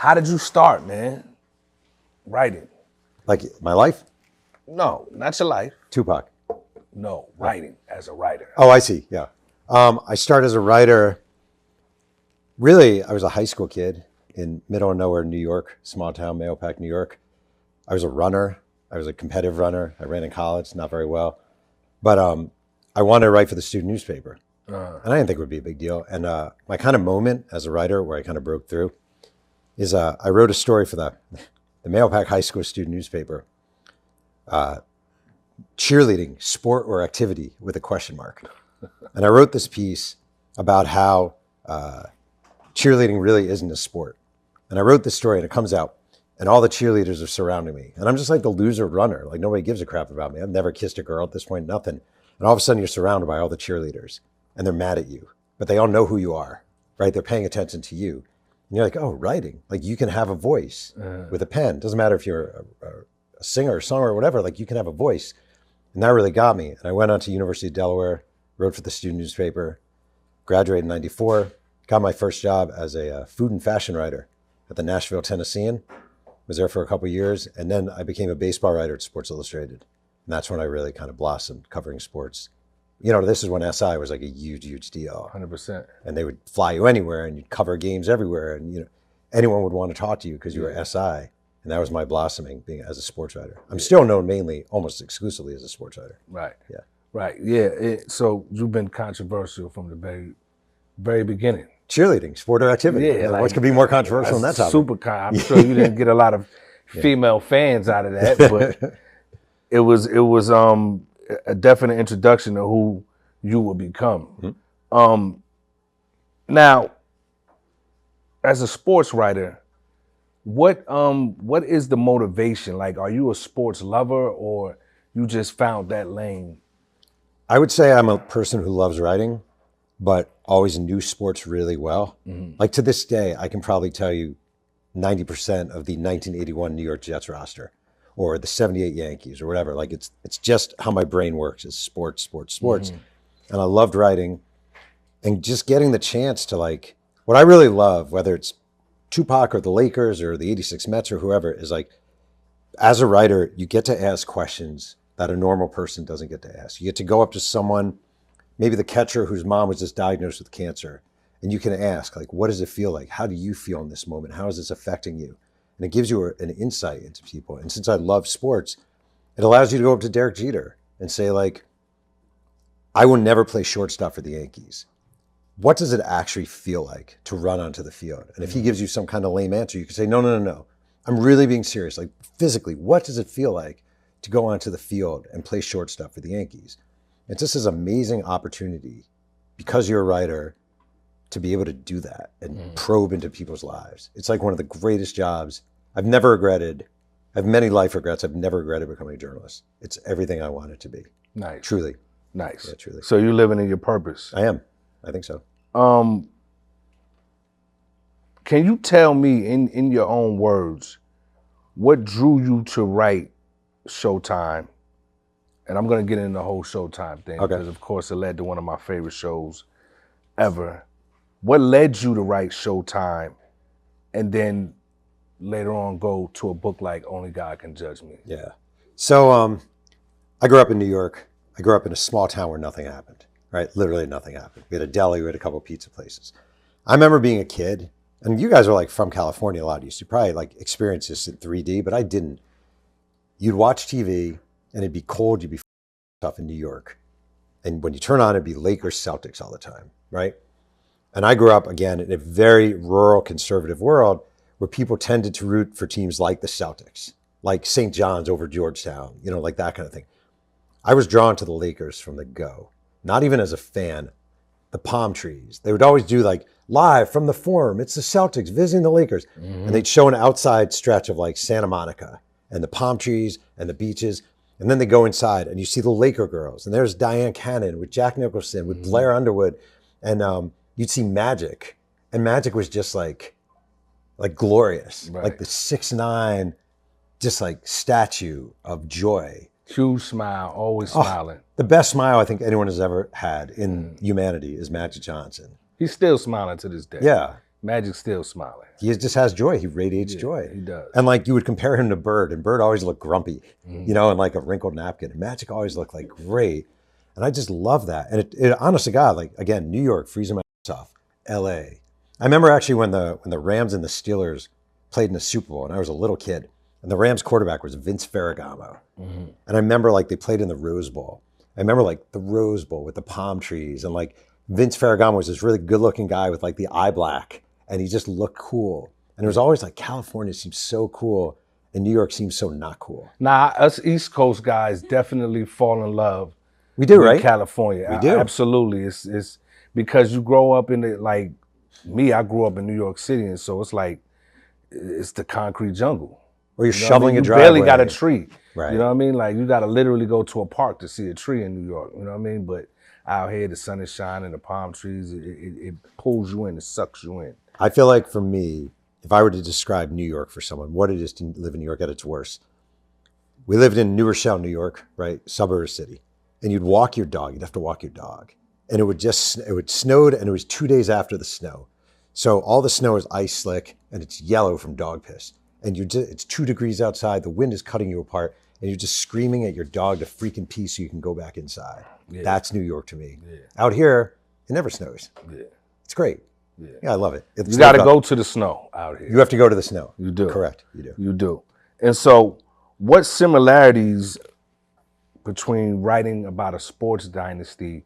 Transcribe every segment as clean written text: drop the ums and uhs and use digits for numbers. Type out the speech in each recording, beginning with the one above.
How did you start, man? Writing. Like my life? No, not your life. Tupac. No, writing as a writer. Oh, I see. Yeah. I started as a writer. Really, I was a high school kid in middle of nowhere, New York, small town, Mahopac, New York. I was a runner. I was a competitive runner. I ran in college, not very well. But I wanted to write for the student newspaper. And I didn't think it would be a big deal. And my kind of moment as a writer where I kind of broke through is I wrote a story for the Mahopac High School student newspaper. Cheerleading, sport or activity with a question mark. And I wrote this piece about how cheerleading really isn't a sport. And I wrote this story and it comes out and all the cheerleaders are surrounding me. And I'm just like the loser runner. Like nobody gives a crap about me. I've never kissed a girl at this point, nothing. And all of a sudden you're surrounded by all the cheerleaders and they're mad at you, but they all know who you are, right? They're paying attention to you. And you're like, oh, writing. Like you can have a voice with a pen. Doesn't matter if you're a singer or songer or whatever, like you can have a voice. And that really got me. And I went on to University of Delaware, wrote for the student newspaper, graduated in 94, got my first job as a food and fashion writer at the Nashville Tennessean. Was there for a couple of years. And then I became a baseball writer at Sports Illustrated. And that's when I really kind of blossomed covering sports. You know, this is when SI was like a huge, huge deal. 100%. And they would fly you anywhere and you'd cover games everywhere. And, you know, anyone would want to talk to you because you were SI. And that was my blossoming being as a sports writer. I'm still known mainly, almost exclusively as a sports writer. Right. Yeah. Right. Yeah. So you've been controversial from the very beginning. Cheerleading, sport or activity. Yeah. Like, what could be more controversial than that topic? Super I'm sure you didn't get a lot of female fans out of that, but it was a definite introduction to who you will become. Mm-hmm. Now, as a sports writer, what is the motivation? Like, are you a sports lover or you just found that lane? I would say I'm a person who loves writing, but always knew sports really well. Mm-hmm. Like to this day, I can probably tell you 90% of the 1981 New York Jets roster or the 78 Yankees or whatever. Like it's just how my brain works is sports. Mm-hmm. And I loved writing and just getting the chance to like, what I really love, whether it's Tupac or the Lakers or the 86 Mets or whoever, is like, as a writer, you get to ask questions that a normal person doesn't get to ask. You get to go up to someone, maybe the catcher whose mom was just diagnosed with cancer, and you can ask, like, what does it feel like? How do you feel in this moment? How is this affecting you? And it gives you an insight into people. And since I love sports, it allows you to go up to Derek Jeter and say, like, I will never play shortstop for the Yankees. What does it actually feel like to run onto the field? And if he gives you some kind of lame answer, you can say, no. I'm really being serious. Like physically, what does it feel like to go onto the field and play shortstop for the Yankees? It's just this amazing opportunity because you're a writer to be able to do that and probe into people's lives. It's like one of the greatest jobs I've never regretted. I have many life regrets. I've never regretted becoming a journalist. It's everything I want it to be. Nice. Truly. Nice. Yeah, truly. So you're living in your purpose. I am. I think so. Can you tell me in your own words, what drew you to write Showtime? And I'm going to get into the whole Showtime thing because, of course, it led to one of my favorite shows ever. What led you to write Showtime and then later on go to a book like Only God Can Judge Me? Yeah. So I grew up in New York. I grew up in a small town where nothing happened, right? Literally nothing happened. We had a deli, we had a couple of pizza places. I remember being a kid, and you guys are like from California, a lot of you, so you probably like experienced this in 3D, but I didn't. You'd watch TV and it'd be cold, you'd be tough in New York. And when you turn on, it'd be Lakers Celtics all the time, right? And I grew up, again, in a very rural, conservative world where people tended to root for teams like the Celtics, like St. John's over Georgetown, you know, like that kind of thing. I was drawn to the Lakers from the go, not even as a fan. The palm trees, they would always do like live from the Forum. It's the Celtics visiting the Lakers. Mm-hmm. And they'd show an outside stretch of like Santa Monica and the palm trees and the beaches. And then they go inside and you see the Laker girls. And there's Diane Cannon with Jack Nicholson, with Blair Underwood. And you'd see Magic. And Magic was just like glorious. Right. Like the 6'9", just like statue of joy. Huge smile, always smiling. The best smile I think anyone has ever had in humanity is Magic Johnson. He's still smiling to this day. Yeah. Magic's still smiling. He just has joy. He radiates joy. He does. And like you would compare him to Bird, and Bird always looked grumpy, you know, and like a wrinkled napkin. And Magic always looked like great. And I just love that. And it honest to God, like again, New York, freezing my ass off. LA. I remember actually when the Rams and the Steelers played in the Super Bowl, and I was a little kid, and the Rams quarterback was Vince Ferragamo. And I remember like they played in the Rose Bowl. I remember like the Rose Bowl with the palm trees, and like Vince Ferragamo was this really good looking guy with like the eye black, and he just looked cool. And it was always like California seems so cool and New York seems so not cool. Nah, us East Coast guys definitely fall in love. We do, with right? California. We do. Absolutely. It's because you grow up in it, like me, I grew up in New York City, and so it's like it's the concrete jungle. Or you're shoveling a You driveway. barely got a tree. Right. You know what I mean? Like you got to literally go to a park to see a tree in New York. You know what I mean? But out here, the sun is shining, the palm trees, it pulls you in, it sucks you in. I feel like for me, if I were to describe New York for someone, what it is to live in New York at its worst. We lived in New Rochelle, New York, right? Suburb city. And you'd walk your dog. You'd have to walk your dog. And it would snowed, and it was 2 days after the snow. So all the snow is ice slick, and it's yellow from dog piss. And it's 2 degrees outside. The wind is cutting you apart, and you're just screaming at your dog to freaking pee so you can go back inside. Yeah. That's New York to me. Yeah. Out here, it never snows. Yeah. It's great. Yeah, I love it. You got to go to the snow out here. You have to go to the snow. You do. Correct. You do. You do. And so, what similarities between writing about a sports dynasty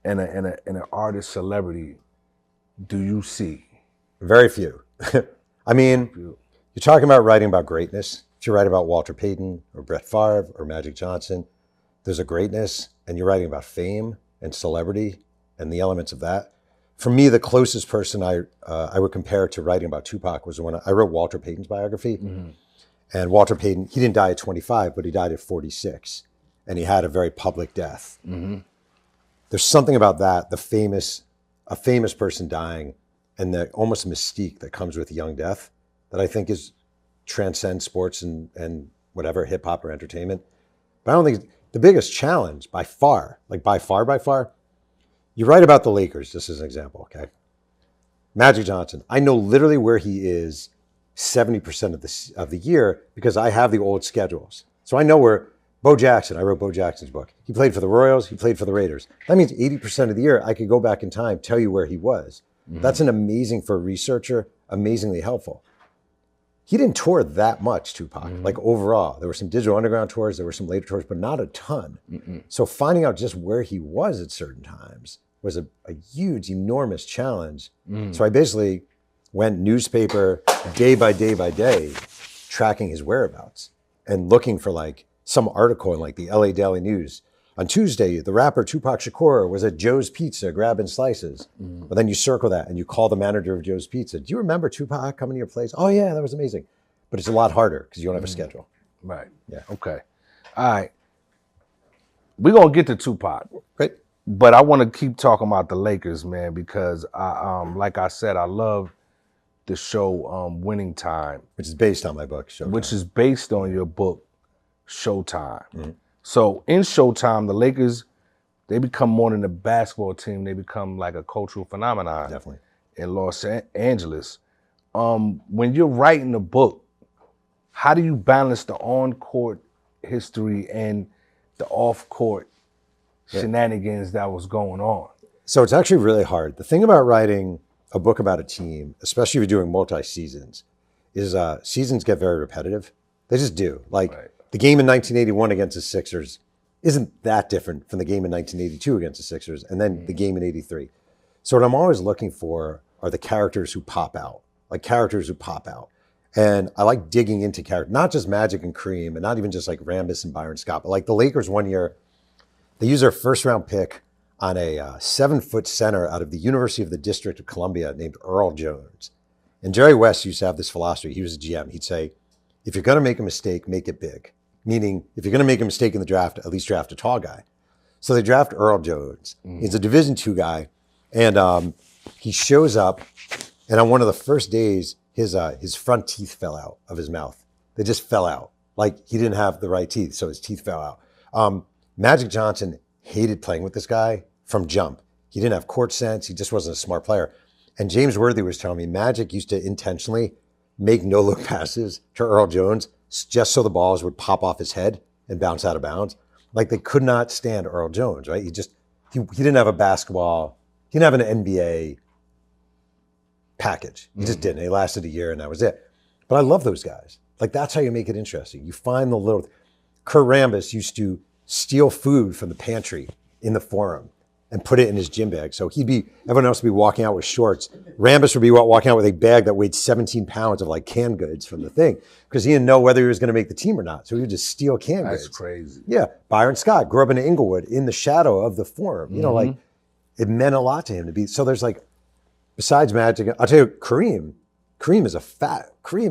and an artist celebrity do you see? Very few. I mean, you're talking about writing about greatness. If you write about Walter Payton or Brett Favre or Magic Johnson, there's a greatness, and you're writing about fame and celebrity and the elements of that. For me, the closest person I would compare to writing about Tupac was when I wrote Walter Payton's biography. Mm-hmm. And Walter Payton, he didn't die at 25, but he died at 46. And he had a very public death. Mm-hmm. There's something about that, a famous person dying, and the almost mystique that comes with young death that I think transcends sports and whatever, hip hop or entertainment. But I don't think the biggest challenge by far, you write about the Lakers, just as an example, okay? Magic Johnson, I know literally where he is 70% of the year because I have the old schedules. So I know where Bo Jackson, I wrote Bo Jackson's book. He played for the Royals, he played for the Raiders. That means 80% of the year I could go back in time, tell you where he was. Mm-hmm. That's for a researcher, amazingly helpful. He didn't tour that much, Tupac, like overall. There were some Digital Underground tours, there were some later tours, but not a ton. Mm-mm. So finding out just where he was at certain times was a huge, enormous challenge. Mm. So I basically went newspaper day by day by day, tracking his whereabouts and looking for like some article in like the LA Daily News. On Tuesday, the rapper Tupac Shakur was at Joe's Pizza grabbing slices. Mm. But then you circle that and you call the manager of Joe's Pizza. Do you remember Tupac coming to your place? Oh yeah, that was amazing. But it's a lot harder because you don't have a schedule. Right. Yeah. Okay. All right. We're going to get to Tupac. Great. But I want to keep talking about the Lakers, man, because like I said, I love the show Winning Time. Which is based on my book, Showtime. Which is based on your book, Showtime. Mm-hmm. So in Showtime, the Lakers, they become more than a basketball team. They become like a cultural phenomenon. Definitely. In Los Angeles. When you're writing a book, how do you balance the on-court history and the off-court shenanigans that was going on? So it's actually really hard. The thing about writing a book about a team, especially if you're doing multi-seasons, is seasons get very repetitive. They just do. Like the game in 1981 against the Sixers isn't that different from the game in 1982 against the Sixers, and then the game in 83. So what I'm always looking for are the characters who pop out, And I like digging into characters, not just Magic and Kareem, and not even just like Rambis and Byron Scott, but like the Lakers one year, they used their first round pick on a 7-foot center out of the University of the District of Columbia named Earl Jones. And Jerry West used to have this philosophy. He was a GM. He'd say, if you're going to make a mistake, make it big. Meaning, if you're going to make a mistake in the draft, at least draft a tall guy. So they draft Earl Jones. He's a Division II guy. And he shows up, and on one of the first days, his front teeth fell out of his mouth. They just fell out. Like he didn't have the right teeth, so his teeth fell out. Magic Johnson hated playing with this guy from jump. He didn't have court sense. He just wasn't a smart player. And James Worthy was telling me Magic used to intentionally make no-look passes to Earl Jones just so the balls would pop off his head and bounce out of bounds. Like, they could not stand Earl Jones, right? He didn't have a basketball, he didn't have an NBA package. He just didn't. He lasted a year and that was it. But I love those guys. Like, that's how you make it interesting. You find the little... Kurt Rambis used to steal food from the pantry in the Forum and put it in his gym bag. So everyone else would be walking out with shorts. Rambis would be walking out with a bag that weighed 17 pounds of like canned goods from the thing because he didn't know whether he was going to make the team or not. So he would just steal canned goods. That's crazy. Yeah. Byron Scott grew up in Inglewood in the shadow of the Forum. You know, like, it meant a lot to him to be. So there's like, besides Magic, I'll tell you, Kareem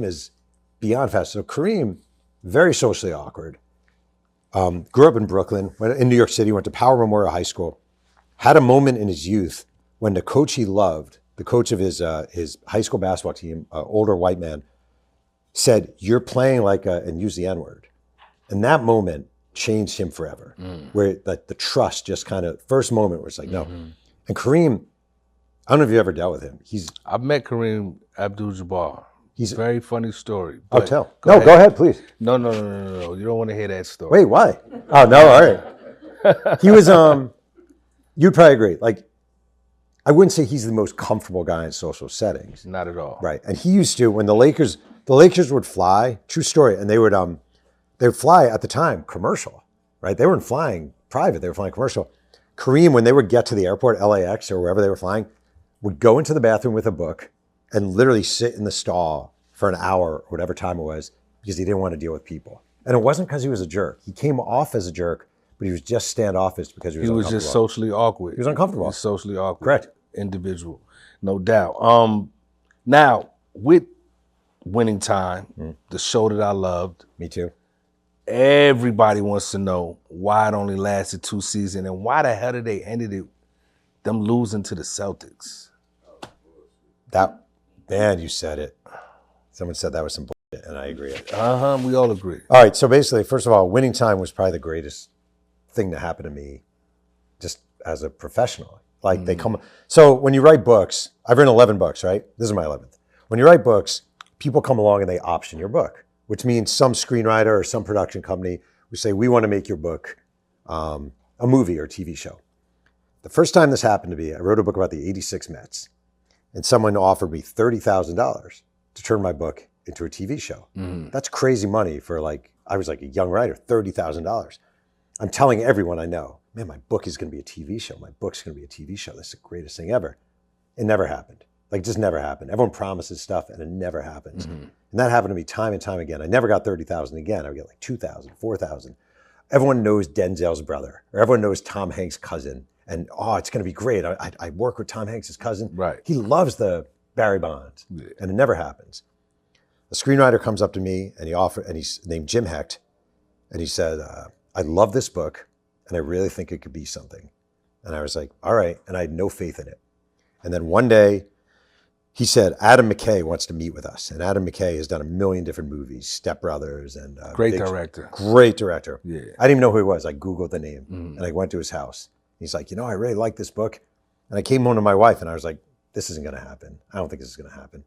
is beyond fast. So Kareem, very socially awkward. Grew up in Brooklyn, went in New York City, went to Power Memorial High School, had a moment in his youth when the coach he loved, the coach of his high school basketball team, older white man, said, "You're playing like and used the N-word." And that moment changed him forever, where the trust just kind of, first moment was like, no. And Kareem, I don't know if you ever dealt with him. I've met Kareem Abdul-Jabbar. He's a very funny story. I'll tell. Go ahead, please. No. You don't want to hear that story. Wait, why? Oh, no, all right. He was, you'd probably agree. Like, I wouldn't say he's the most comfortable guy in social settings. Not at all. Right. And he used to, when the Lakers would fly, true story, and they would fly at the time commercial, right? They weren't flying private, they were flying commercial. Kareem, when they would get to the airport, LAX or wherever they were flying, would go into the bathroom with a book and literally sit in the stall for an hour or whatever time it was because he didn't want to deal with people. And it wasn't because he was a jerk. He came off as a jerk, but he was just standoffish because he was just socially awkward. He was uncomfortable. He was socially awkward. Correct. Individual, no doubt. Now, with Winning Time, the show that I loved. Me too. Everybody wants to know why it only lasted 2 seasons and why the hell did they ended it, them losing to the Celtics. Man, you said it. Someone said that was some bullshit, and I agree. We all agree. All right, so basically, first of all, Winning Time was probably the greatest thing to happen to me just as a professional. Like, they come... So when you write books, I've written 11 books, right? This is my 11th. When you write books, people come along and they option your book, which means some screenwriter or some production company would say, we want to make your book a movie or TV show. The first time this happened to me, I wrote a book about the 86 Mets. And someone offered me $30,000 to turn my book into a TV show. That's crazy money for I was like a young writer, $30,000. I'm telling everyone I know, man, my book is going to be a TV show. My book's going to be a TV show. That's the greatest thing ever. It never happened. Like, it just never happened. Everyone promises stuff and it never happens. And that happened to me time and time again. I never got 30,000 again. I would get like 2,000, 4,000. Everyone knows Denzel's brother, or everyone knows Tom Hanks' cousin. And, it's going to be great. I work with Tom Hanks' cousin. Right. He loves the Barry Bonds. Yeah. And it never happens. A screenwriter comes up to me and he's named Jim Hecht. And he said, I love this book and I really think it could be something. And I was like, all right. And I had no faith in it. And then one day he said, Adam McKay wants to meet with us. And Adam McKay has done a million different movies, Step Brothers and... Great director. Great director. Yeah. I didn't even know who he was. I Googled the name and I went to his house. He's like, I really like this book. And I came home to my wife and I was like, this isn't going to happen. I don't think this is going to happen.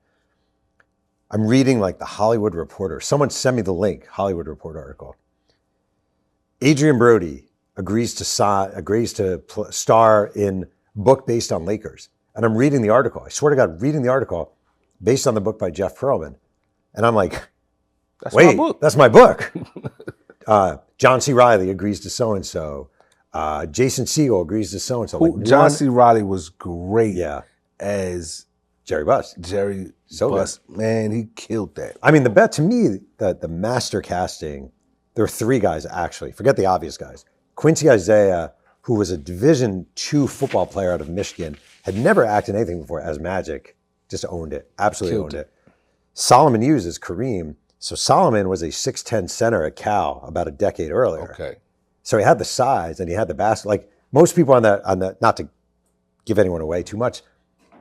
I'm reading like the Hollywood Reporter. Someone sent me the link, Hollywood Reporter article. Adrian Brody agrees to star in book based on Lakers. And I'm reading the article. I swear to God, reading the article based on the book by Jeff Pearlman. And I'm like, wait, that's my book. John C. Reilly agrees to so-and-so. Jason Segel agrees to so-and-so. John C. Reilly was great as Jerry Buss. Buss, man, he killed that. I mean, to me, the master casting, there were 3 guys actually. Forget the obvious guys. Quincy Isaiah, who was a Division II football player out of Michigan, had never acted in anything before as Magic, just owned it, absolutely owned it. Solomon Hughes is Kareem. So Solomon was a 6'10" center at Cal about a decade earlier. Okay. So he had the size and he had the basket. Like most people on the not to give anyone away too much,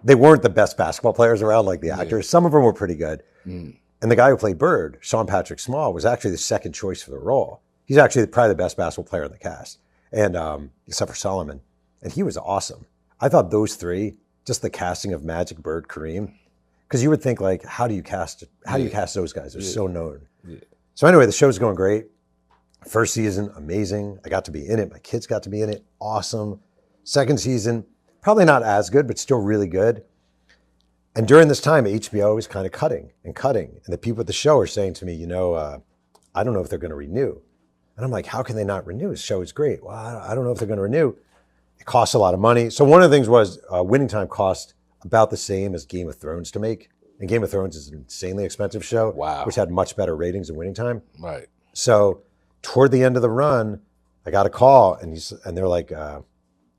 they weren't the best basketball players around like the actors. Some of them were pretty good. And the guy who played Bird, Sean Patrick Small, was actually the second choice for the role. He's actually probably the best basketball player in the cast, and except for Solomon. And he was awesome. I thought those 3, just the casting of Magic, Bird, Kareem. Because you would think like, how do you cast those guys? They're so known. Yeah. So anyway, the show's going great. First season, amazing. I got to be in it. My kids got to be in it. Awesome. Second season, probably not as good, but still really good. And during this time, HBO was kind of cutting. And the people at the show are saying to me, I don't know if they're going to renew. And I'm like, how can they not renew? The show is great. Well, I don't know if they're going to renew. It costs a lot of money. So one of the things was Winning Time cost about the same as Game of Thrones to make. And Game of Thrones is an insanely expensive show, which had much better ratings than Winning Time. Right. So toward the end of the run, I got a call and they're like,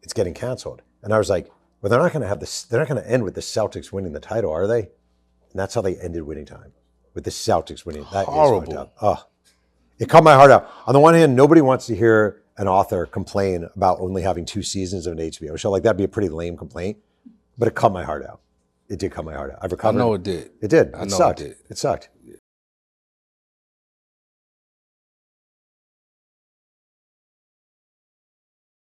it's getting canceled. And I was like, well, they're not going to have this. They're not going to end with the Celtics winning the title, are they? And that's how they ended Winning Time, with the Celtics winning. That horrible. Is fucked up. Oh, it cut my heart out. On the one hand, nobody wants to hear an author complain about only having 2 seasons of an HBO show. Like that'd be a pretty lame complaint, but it cut my heart out. It did cut my heart out. I've recovered. I know it did. It did. I It know sucked. it did. It sucked. Yeah.